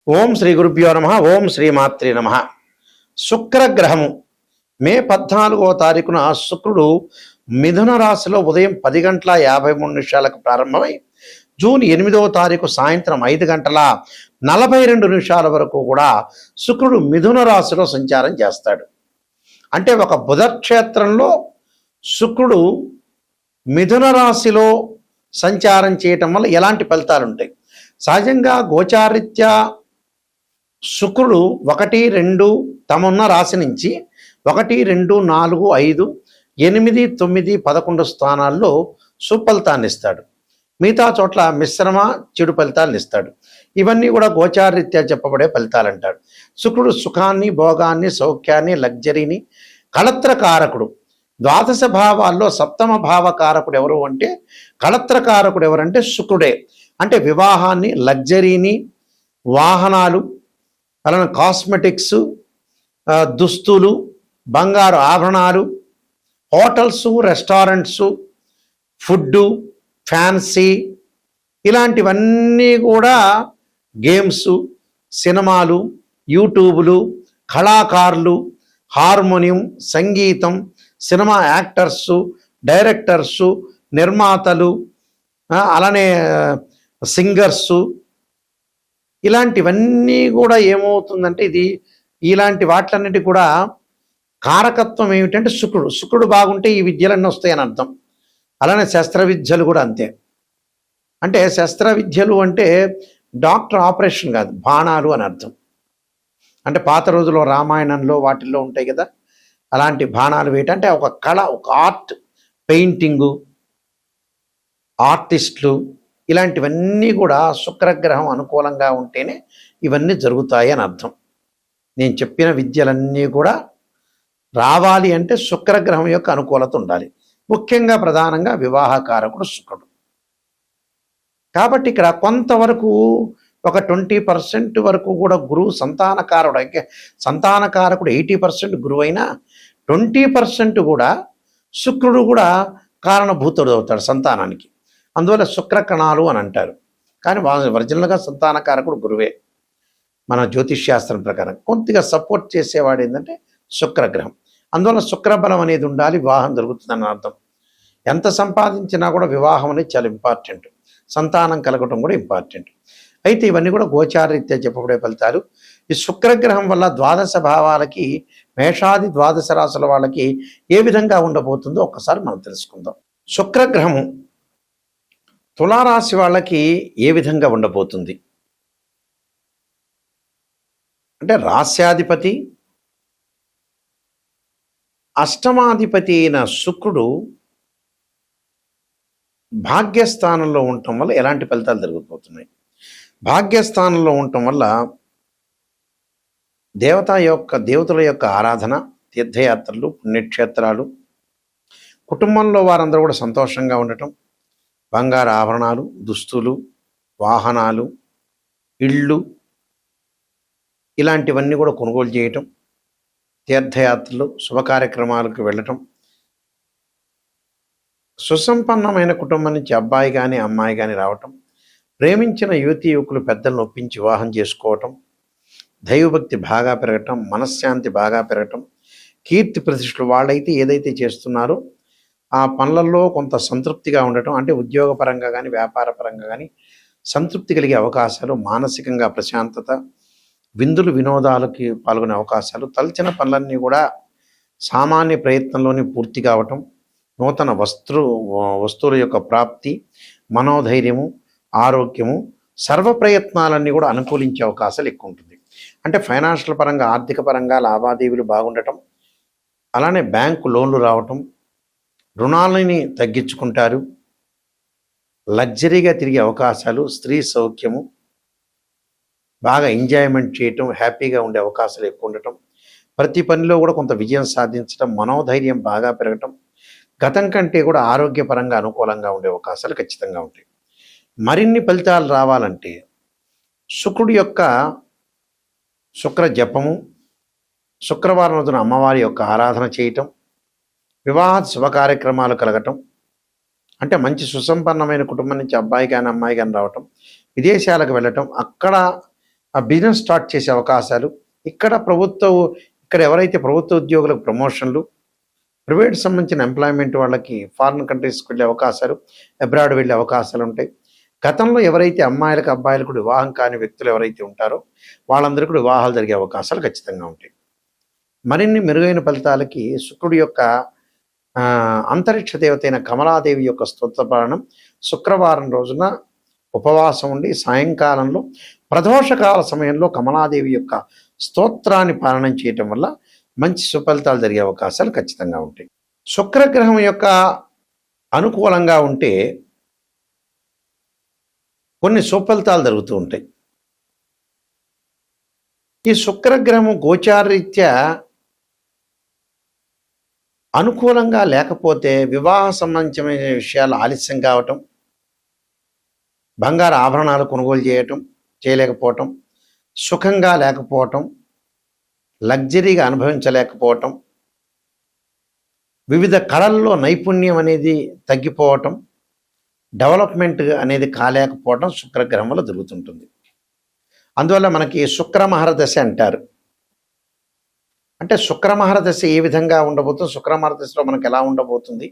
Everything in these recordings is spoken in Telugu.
ఓం శ్రీ గురుభ్యో నమ. ఓం శ్రీ మాత్రే నమ. శుక్రగ్రహము మే 14వ తారీఖున శుక్రుడు మిథున రాశిలో ఉదయం 10 గంటల 53 నిమిషాలకు ప్రారంభమై జూన్ 8వ తారీఖు సాయంత్రం 5 గంటల 42 నిమిషాల వరకు కూడా శుక్రుడు మిథున రాశిలో సంచారం చేస్తాడు. అంటే ఒక బుధక్షేత్రంలో శుక్రుడు మిథున రాశిలో సంచారం చేయటం వల్ల ఎలాంటి ఫలితాలు ఉంటాయి? సహజంగా గోచారీత్యా శుక్రుడు 1, 2 తమన్న రాశి నుంచి 1, 2, 4, 5, 8, 9, 11 స్థానాల్లో సుఫలితాన్ని ఇస్తాడు. మిగతా చోట్ల మిశ్రమ చెడు ఫలితాలను ఇస్తాడు. ఇవన్నీ కూడా గోచారీత్యా చెప్పబడే ఫలితాలు అంటాడు. శుక్రుడు సుఖాన్ని, భోగాన్ని, సౌఖ్యాన్ని, లగ్జరీని, కళత్రకారకుడు. ద్వాదశ భావాల్లో 7వ భావకారకుడు ఎవరు అంటే కళత్రకారకుడు ఎవరంటే శుక్రుడే. అంటే వివాహాన్ని, లగ్జరీని, వాహనాలు, అలానే కాస్మెటిక్స్, దుస్తులు, బంగారు ఆభరణాలు, హోటల్స్, రెస్టారెంట్స్, ఫుడ్డు, ఫ్యాన్సీ, ఇలాంటివన్నీ కూడా గేమ్స్, సినిమాలు, యూట్యూబులు, కళాకారులు, హార్మోనియం, సంగీతం, సినిమా యాక్టర్సు, డైరెక్టర్సు, నిర్మాతలు, అలానే సింగర్సు, ఇలాంటివన్నీ కూడా ఏమవుతుందంటే ఇలాంటి వాటిలన్నిటి కూడా కారకత్వం ఏమిటంటే శుక్రుడు బాగుంటే ఈ విద్యలన్నీ వస్తాయని అర్థం. అలానే శస్త్ర విద్యలు కూడా అంతే. అంటే శస్త్ర విద్యలు అంటే డాక్టర్ ఆపరేషన్ కాదు, బాణాలు అని అర్థం. అంటే పాత రోజుల్లో రామాయణంలో వాటిల్లో ఉంటాయి కదా, అలాంటి బాణాలు వేయటంటే ఒక కళ, ఒక ఆర్ట్, పెయింటింగు, ఆర్టిస్టులు, ఇలాంటివన్నీ కూడా శుక్రగ్రహం అనుకూలంగా ఉంటేనే ఇవన్నీ జరుగుతాయి అని అర్థం. నేను చెప్పిన విద్యలన్నీ కూడా రావాలి అంటే శుక్రగ్రహం యొక్క అనుకూలత ఉండాలి. ముఖ్యంగా ప్రధానంగా వివాహకారకుడు శుక్రుడు. కాబట్టి ఇక్కడ కొంతవరకు ఒక 20% వరకు కూడా గురువు సంతానకారకుడు 80% గురువు అయినా 20% కూడా శుక్రుడు కూడా కారణభూతుడు అవుతాడు సంతానానికి. అందువల్ల శుక్రకణాలు అని అంటారు. కానీ ఒరిజినల్గా సంతానకారకుడు గురువే. మన జ్యోతిష్శాస్త్రం ప్రకారం కొద్దిగా సపోర్ట్ చేసేవాడు ఏంటంటే శుక్రగ్రహం. అందువల్ల శుక్రబలం అనేది ఉండాలి, వివాహం జరుగుతుందని అర్థం. ఎంత సంపాదించినా కూడా వివాహం అనేది చాలా ఇంపార్టెంట్, సంతానం కలగటం కూడా ఇంపార్టెంట్. అయితే ఇవన్నీ కూడా గోచారరీత్యా చెప్పబడే ఫలితాలు. ఈ శుక్రగ్రహం వల్ల ద్వాదశ భావాలకి, మేషాది ద్వాదశ రాశుల వాళ్ళకి ఏ విధంగా ఉండబోతుందో ఒక్కసారి మనం తెలుసుకుందాం. శుక్రగ్రహము తులారాశి వాళ్ళకి ఏ విధంగా ఉండబోతుంది అంటే రాస్యాధిపతి, అష్టమాధిపతి అయిన శుక్రుడు భాగ్యస్థానంలో ఉండటం వల్ల ఎలాంటి ఫలితాలు జరగబోతున్నాయి? భాగ్యస్థానంలో ఉండటం వల్ల దేవతల యొక్క ఆరాధన, తీర్థయాత్రలు, పుణ్యక్షేత్రాలు, కుటుంబంలో వారందరూ కూడా సంతోషంగా ఉండటం, బంగారు ఆభరణాలు, దుస్తులు, వాహనాలు, ఇళ్ళు, ఇలాంటివన్నీ కూడా కొనుగోలు చేయటం, తీర్థయాత్రలు, శుభ కార్యక్రమాలకు వెళ్ళటం, సుసంపన్నమైన కుటుంబం నుంచి అబ్బాయి కానీ అమ్మాయి కానీ రావటం, ప్రేమించిన యువతీ యువకులు పెద్దలను ఒప్పించి వివాహం చేసుకోవటం, దైవభక్తి బాగా పెరగటం, మనశ్శాంతి బాగా పెరగటం, కీర్తి ప్రతిష్టలు వాళ్ళైతే ఏదైతే చేస్తున్నారో ఆ పనులలో కొంత సంతృప్తిగా ఉండటం, అంటే ఉద్యోగపరంగా కానీ వ్యాపార పరంగా కానీ సంతృప్తి కలిగే అవకాశాలు, మానసికంగా ప్రశాంతత, విందులు వినోదాలకి పాల్గొనే అవకాశాలు, తలచిన పనులన్నీ కూడా సామాన్య ప్రయత్నంలోనే పూర్తి కావటం, నూతన వస్తువుల యొక్క ప్రాప్తి, మనోధైర్యము, ఆరోగ్యము, సర్వ ప్రయత్నాలన్నీ కూడా అనుకూలించే అవకాశాలు ఎక్కువ ఉంటుంది. అంటే ఫైనాన్షియల్ పరంగా, ఆర్థిక పరంగా లావాదేవీలు బాగుండటం, అలానే బ్యాంకు లోన్లు రావటం, రుణాలని తగ్గించుకుంటారు, లగ్జరీగా తిరిగే అవకాశాలు, స్త్రీ సౌఖ్యము, బాగా ఎంజాయ్మెంట్ చేయటం, హ్యాపీగా ఉండే అవకాశాలు ఎక్కువ ఉండటం, ప్రతి పనిలో కూడా కొంత విజయం సాధించడం, మనోధైర్యం బాగా పెరగటం, గతం కంటే కూడా ఆరోగ్యపరంగా అనుకూలంగా ఉండే అవకాశాలు ఖచ్చితంగా ఉంటాయి. మరిన్ని ఫలితాలు రావాలంటే శుక్రుడి యొక్క శుక్ర జపము, శుక్రవారం రోజున అమ్మవారి యొక్క ఆరాధన చేయటం, వివాహ శుభ కార్యక్రమాలు కలగటం, అంటే మంచి సుసంపన్నమైన కుటుంబం నుంచి అబ్బాయి కానీ అమ్మాయి కానీ రావటం, విదేశాలకు వెళ్ళటం, అక్కడ ఆ బిజినెస్ స్టార్ట్ చేసే అవకాశాలు, ఇక్కడ ఎవరైతే ప్రభుత్వ ఉద్యోగులకు ప్రమోషన్లు, ప్రైవేట్ సంబంధించిన ఎంప్లాయ్మెంట్ వాళ్ళకి ఫారిన్ కంట్రీస్కి వెళ్ళే అవకాశాలు, అబ్రాడ్ వెళ్ళే అవకాశాలు ఉంటాయి. గతంలో ఎవరైతే అమ్మాయిలకు అబ్బాయిలకు వివాహం కాని వ్యక్తులు ఎవరైతే ఉంటారో వాళ్ళందరికీ వివాహాలు జరిగే అవకాశాలు ఖచ్చితంగా ఉంటాయి. మరిన్ని మెరుగైన ఫలితాలకి శుక్రుడి యొక్క అంతరిక్ష దేవత అయిన కమలాదేవి యొక్క స్తోత్ర పారాయణం శుక్రవారం రోజున ఉపవాసం ఉండి సాయంకాలంలో ప్రదోషకాల సమయంలో కమలాదేవి యొక్క స్తోత్రాన్ని పారాయణం చేయటం వల్ల మంచి సుఫలితాలు జరిగే అవకాశాలు ఖచ్చితంగా ఉంటాయి. శుక్రగ్రహం యొక్క అనుకూలంగా ఉంటే కొన్ని సుఫలితాలు జరుగుతూ ఉంటాయి. ఈ శుక్రగ్రహము గోచారరీత్యా అనుకూలంగా లేకపోతే వివాహ సంబంధించిన విషయాలు ఆలస్యం కావటం, బంగారు ఆభరణాలు కొనుగోలు చేయలేకపోవటం, సుఖంగా లేకపోవటం, లగ్జరీగా అనుభవించలేకపోవటం, వివిధ కళల్లో నైపుణ్యం అనేది తగ్గిపోవటం, డెవలప్మెంట్ అనేది కాలేకపోవడం శుక్రగ్రహం వల్ల జరుగుతుంటుంది. అందువల్ల మనకి శుక్రమహర దశ అంటారు. అంటే శుక్రమహర దశ ఏ విధంగా ఉండబోతుంది, శుక్రమహర దశలో మనకు ఎలా ఉండబోతుంది,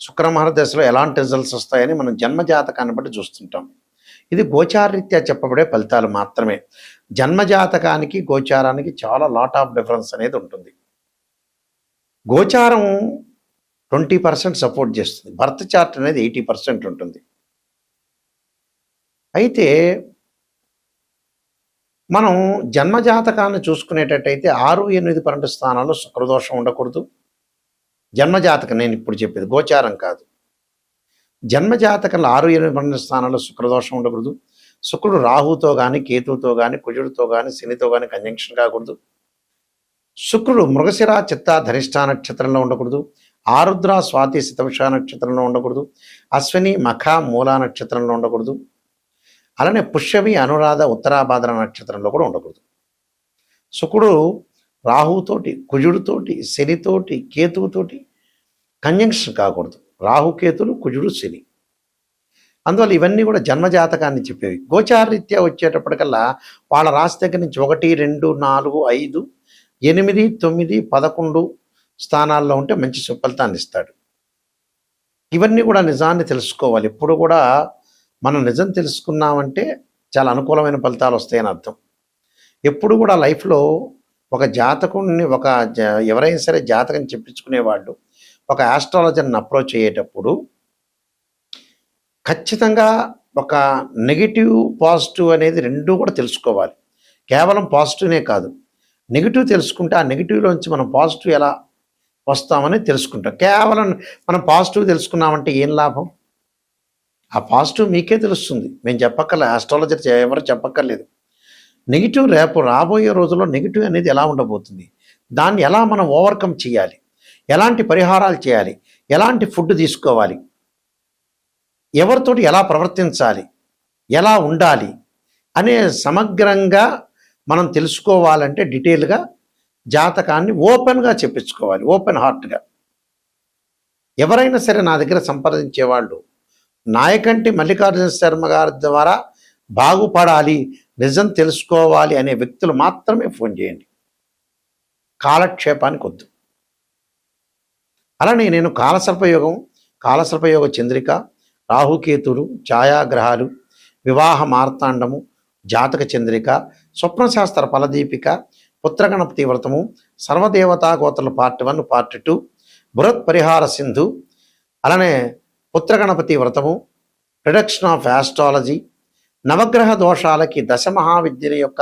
శుక్రమహర దశలో ఎలాంటి రిజల్ట్స్ వస్తాయని మనం జన్మజాతకాన్ని బట్టి చూస్తుంటాం. ఇది గోచారరీత్యా చెప్పబడే ఫలితాలు మాత్రమే. జన్మజాతకానికి గోచారానికి చాలా లాట్ ఆఫ్ డిఫరెన్స్ అనేది ఉంటుంది. గోచారం 20% సపోర్ట్ చేస్తుంది, బర్త్ చార్ట్ అనేది 80% ఉంటుంది. అయితే మనం జన్మజాతకాన్ని చూసుకునేటట్టయితే 6, 8, 12 స్థానాల్లో శుక్రదోషం ఉండకూడదు. జన్మజాతకం నేను ఇప్పుడు చెప్పేది, గోచారం కాదు. జన్మజాతకంలో 6, 8, 12 స్థానాల్లో శుక్రదోషం ఉండకూడదు. శుక్రుడు రాహుతో కానీ, కేతువుతో కానీ, కుజుడితో కానీ, శనితో కానీ కంజంక్షన్ కాకూడదు. శుక్రుడు మృగశిర, చిత్త, ధనిష్ఠ నక్షత్రంలో ఉండకూడదు. ఆరుద్ర, స్వాతి, శతభిష నక్షత్రంలో ఉండకూడదు. అశ్విని, మఖ, మూలా నక్షత్రంలో ఉండకూడదు. అలానే పుష్యమి, అనురాధ, ఉత్తరాభాద్ర నక్షత్రంలో కూడా ఉండకూడదు. శుక్రుడు రాహుతోటి, కుజుడితోటి, శనితోటి, కేతువుతోటి కంజంక్షన్ కాకూడదు. రాహుకేతులు, కుజుడు, శని. అందువల్ల ఇవన్నీ కూడా జన్మజాతకాన్ని చెప్పేవి. గోచారరీత్యా వచ్చేటప్పటికల్లా వాళ్ళ రాశి దగ్గర నుంచి 1, 2, 4, 5, 8, 9, 11 స్థానాల్లో ఉంటే మంచి సుఫలితాన్ని ఇస్తాడు. ఇవన్నీ కూడా నిజాన్ని తెలుసుకోవాలి. ఎప్పుడు కూడా మనం నిజం తెలుసుకున్నామంటే చాలా అనుకూలమైన ఫలితాలు వస్తాయని అర్థం. ఎప్పుడు కూడా లైఫ్లో ఒక జాతకుడిని ఎవరైనా సరే జాతకం చెప్పించుకునేవాళ్ళు ఒక ఆస్ట్రాలజర్ని అప్రోచ్ అయ్యేటప్పుడు ఖచ్చితంగా ఒక నెగిటివ్, పాజిటివ్ అనేది రెండూ కూడా తెలుసుకోవాలి. కేవలం పాజిటివ్నే కాదు, నెగిటివ్ తెలుసుకుంటే ఆ నెగిటివ్లోంచి మనం పాజిటివ్ ఎలా వస్తామని తెలుసుకుంటాం. కేవలం మనం పాజిటివ్ తెలుసుకున్నామంటే ఏం లాభం? ఆ పాజిటివ్ మీకే తెలుస్తుంది, మేము చెప్పక్కర్లేదు, ఆస్ట్రాలజర్ ఎవరు చెప్పక్కర్లేదు. నెగిటివ్ రేపు రాబోయే రోజుల్లో నెగిటివ్ అనేది ఎలా ఉండబోతుంది, దాన్ని ఎలా మనం ఓవర్కమ్ చేయాలి, ఎలాంటి పరిహారాలు చేయాలి, ఎలాంటి ఫుడ్ తీసుకోవాలి, ఎవరితోటి ఎలా ప్రవర్తించాలి, ఎలా ఉండాలి అనే సమగ్రంగా మనం తెలుసుకోవాలంటే డీటెయిల్గా జాతకాన్ని ఓపెన్గా చెప్పించుకోవాలి, ఓపెన్ హార్ట్గా. ఎవరైనా సరే నా దగ్గర సంప్రదించేవాళ్ళు నాయకంటి మల్లికార్జున శర్మ గారి ద్వారా బాగుపడాలి, నిజం తెలుసుకోవాలి అనే వ్యక్తులు మాత్రమే ఫోన్ చేయండి, కాలక్షేపానికి వద్దు. అలానే నేను కాలసర్పయోగ చంద్రిక, రాహుకేతులు, ఛాయాగ్రహాలు, వివాహ మార్తాండము, జాతక చంద్రిక, స్వప్నశాస్త్ర ఫలదీపిక, పుత్రగణపతి వ్రతము, సర్వదేవతా గోత్రల పార్ట్ 1, పార్ట్ 2, బృహత్ పరిహార సింధు, అలానే పుత్రగణపతి వ్రతము, ప్రిడక్షన్ ఆఫ్ ఆస్ట్రాలజీ, నవగ్రహ దోషాలకి దశమహావిద్యల యొక్క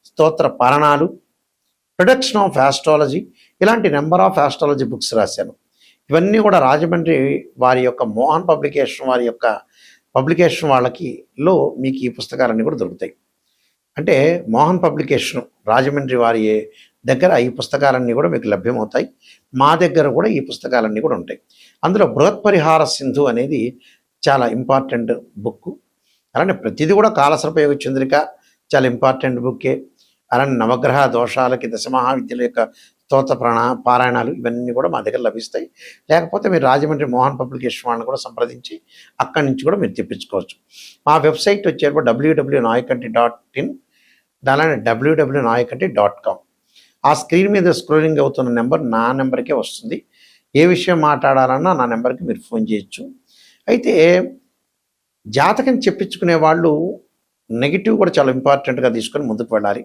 స్తోత్ర పారణాలు, ప్రిడక్షన్ ఆఫ్ ఆస్ట్రాలజీ, ఇలాంటి నెంబర్ ఆఫ్ ఆస్ట్రాలజీ బుక్స్ రాశాను. ఇవన్నీ కూడా రాజమండ్రి వారి యొక్క మోహన్ పబ్లికేషన్ వారి యొక్క పబ్లికేషన్ వాళ్ళకిలో మీకు ఈ పుస్తకాలన్నీ కూడా దొరుకుతాయి. అంటే మోహన్ పబ్లికేషన్ రాజమండ్రి వారి దగ్గర ఈ పుస్తకాలన్నీ కూడా మీకు లభ్యమవుతాయి. మా దగ్గర కూడా ఈ పుస్తకాలన్నీ కూడా ఉంటాయి. అందులో బృహత్ పరిహార సింధు అనేది చాలా ఇంపార్టెంట్ బుక్. అలానే ప్రతిదీ కూడా కాలసర్పయోగ చంద్రిక చాలా ఇంపార్టెంట్ బుక్కే. అలానే నవగ్రహ దోషాలకి దశమహావిద్యల యొక్క స్తోత్ర పారాయణాలు ఇవన్నీ కూడా మా దగ్గర లభిస్తాయి. లేకపోతే మీరు రాజమండ్రి మోహన్ పబ్లికేషన్ వాళ్ళని కూడా సంప్రదించి అక్కడి నుంచి కూడా మీరు తెప్పించుకోవచ్చు. మా వెబ్సైట్ వచ్చేటప్పుడు www.nayakanti.in, అలానే www.nayakanti.com. ఆ స్క్రీన్ మీద స్క్రోలింగ్ అవుతున్న నెంబర్ నా నెంబర్కే వస్తుంది. ఏ విషయం మాట్లాడాలన్నా నా నెంబర్కి మీరు ఫోన్ చేయొచ్చు. అయితే జాతకం చెప్పించుకునే వాళ్ళు నెగిటివ్ కూడా చాలా ఇంపార్టెంట్గా తీసుకొని ముందుకు వెళ్ళాలి.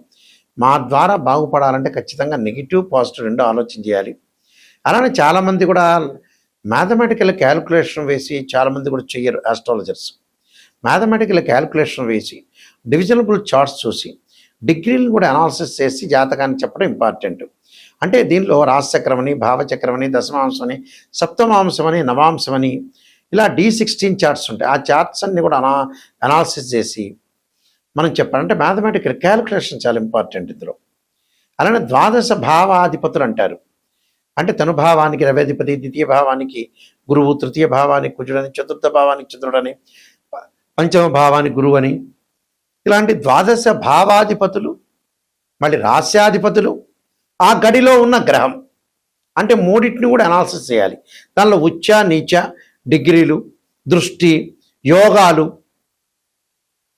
మా ద్వారా బాగుపడాలంటే ఖచ్చితంగా నెగిటివ్ పాజిటివ్ రెండు ఆలోచన చేయాలి. అలానే చాలామంది కూడా మ్యాథమెటికల్ క్యాలిక్యులేషన్ వేసి చాలామంది కూడా చెయ్యరు. ఆస్ట్రాలజర్స్ మ్యాథమెటికల్ క్యాలిక్యులేషన్ వేసి డివిజనబుల్ చార్ట్స్ చూసి డిగ్రీలను కూడా అనాలిసిస్ చేసి జాతకాన్ని చెప్పడం ఇంపార్టెంట్. అంటే దీనిలో రాశిచక్రం అని, భావచక్రం అని, దశమాంశం అని, సప్తమాంశం అని, నవాంశం అని ఇలా D16 చార్ట్స్ ఉంటాయి. ఆ చార్ట్స్ అన్ని కూడా అనాలిసిస్ చేసి మనం చెప్పాలంటే మ్యాథమెటికల్ క్యాలిక్యులేషన్ చాలా ఇంపార్టెంట్ ఇందులో. అలానే ద్వాదశ భావాధిపతులు అంటారు. అంటే తనుభావానికి రవ్యాధిపతి, ద్వితీయ భావానికి గురువు, తృతీయ భావానికి కుజుడని, చతుర్థ భావానికి చంద్రుడని, పంచమ భావానికి గురువు అని, ఇలాంటి ద్వాదశ భావాధిపతులు, మళ్ళీ రాస్యాధిపతులు, ఆ గడిలో ఉన్న గ్రహం అంటే మూడింటిని కూడా అనాలిసిస్ చేయాలి. దానిలో ఉచ్చ నీచ డిగ్రీలు, దృష్టి, యోగాలు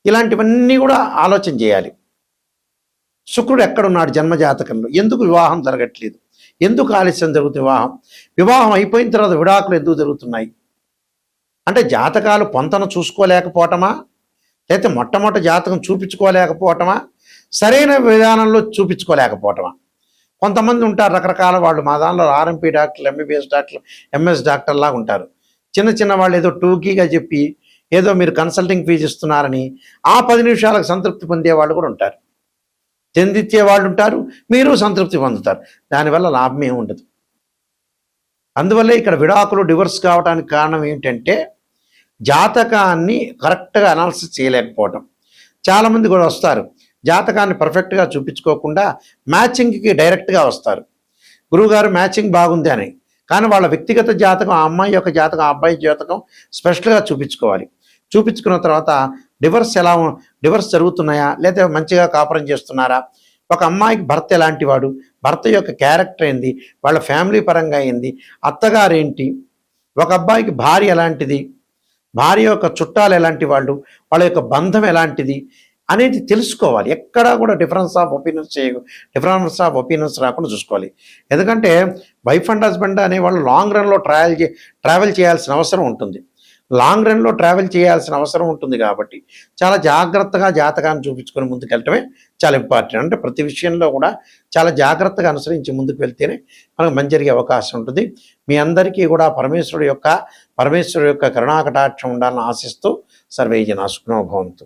ఇలాంటివన్నీ కూడా ఆలోచన చేయాలి. శుక్రుడు ఎక్కడున్నాడు జన్మజాతకంలో, ఎందుకు వివాహం జరగట్లేదు, ఎందుకు ఆలస్యం జరుగుతుంది వివాహం అయిపోయిన తర్వాత విడాకులు ఎందుకు జరుగుతున్నాయి అంటే జాతకాలు పొంతన చూసుకోలేకపోవటమా, లేకపోతే మొట్టమొదటి జాతకం చూపించుకోలేకపోవటమా, సరైన విధానంలో చూపించుకోలేకపోవటమా. కొంతమంది ఉంటారు రకరకాల వాళ్ళు, మా దానిలో RMP డాక్టర్లు, MBBS డాక్టర్లు, MS డాక్టర్లాగా ఉంటారు. చిన్న వాళ్ళు ఏదో టూకీగా చెప్పి ఏదో మీరు కన్సల్టింగ్ ఫీజు ఇస్తున్నారని ఆ 10 నిమిషాలకు సంతృప్తి పొందే వాళ్ళు కూడా ఉంటారు. చెందిచ్చే వాళ్ళు ఉంటారు, మీరు సంతృప్తి పొందుతారు. దానివల్ల లాభం ఏమి ఉండదు. అందువల్లే ఇక్కడ విడాకులు, డివర్స్ కావడానికి కారణం ఏంటంటే జాతకాన్ని కరెక్ట్గా అనాలిసిస్ చేయలేకపోవటం. చాలామంది కూడా వస్తారు జాతకాన్ని పర్ఫెక్ట్గా చూపించుకోకుండా మ్యాచింగ్కి డైరెక్ట్గా వస్తారు. గురువుగారు మ్యాచింగ్ బాగుంది అని, కానీ వాళ్ళ వ్యక్తిగత జాతకం, ఆ అమ్మాయి యొక్క జాతకం, ఆ అబ్బాయి జాతకం స్పెషల్గా చూపించుకోవాలి. చూపించుకున్న తర్వాత డివర్స్ జరుగుతున్నాయా, లేదా మంచిగా కాపురం చేస్తున్నారా, ఒక అమ్మాయికి భర్త ఎలాంటి వాడు, భర్త యొక్క క్యారెక్టర్ ఏంది, వాళ్ళ ఫ్యామిలీ పరంగా ఏంది, అత్తగారేంటి, ఒక అబ్బాయికి భార్య ఎలాంటిది, భార్య యొక్క చుట్టాలు ఎలాంటి వాళ్ళు, వాళ్ళ యొక్క బంధం ఎలాంటిది అనేది తెలుసుకోవాలి. ఎక్కడా కూడా డిఫరెన్స్ ఆఫ్ ఒపీనియన్స్ రాకుండా చూసుకోవాలి. ఎందుకంటే వైఫ్ అండ్ హస్బెండ్ అనే వాళ్ళు లాంగ్ రన్లో ట్రావెల్ చేయాల్సిన అవసరం ఉంటుంది. కాబట్టి చాలా జాగ్రత్తగా జాతకాన్ని చూపించుకొని ముందుకు వెళ్ళటమే చాలా ఇంపార్టెంట్. అంటే ప్రతి విషయంలో కూడా చాలా జాగ్రత్తగా అనుసరించి ముందుకు వెళ్తేనే మనకు మంచి జరిగే అవకాశం ఉంటుంది. మీ అందరికీ కూడా పరమేశ్వరుడు యొక్క కరుణాకటాక్షం ఉండాలని ఆశిస్తూ సర్వే జనా సుఖినో భవంతు.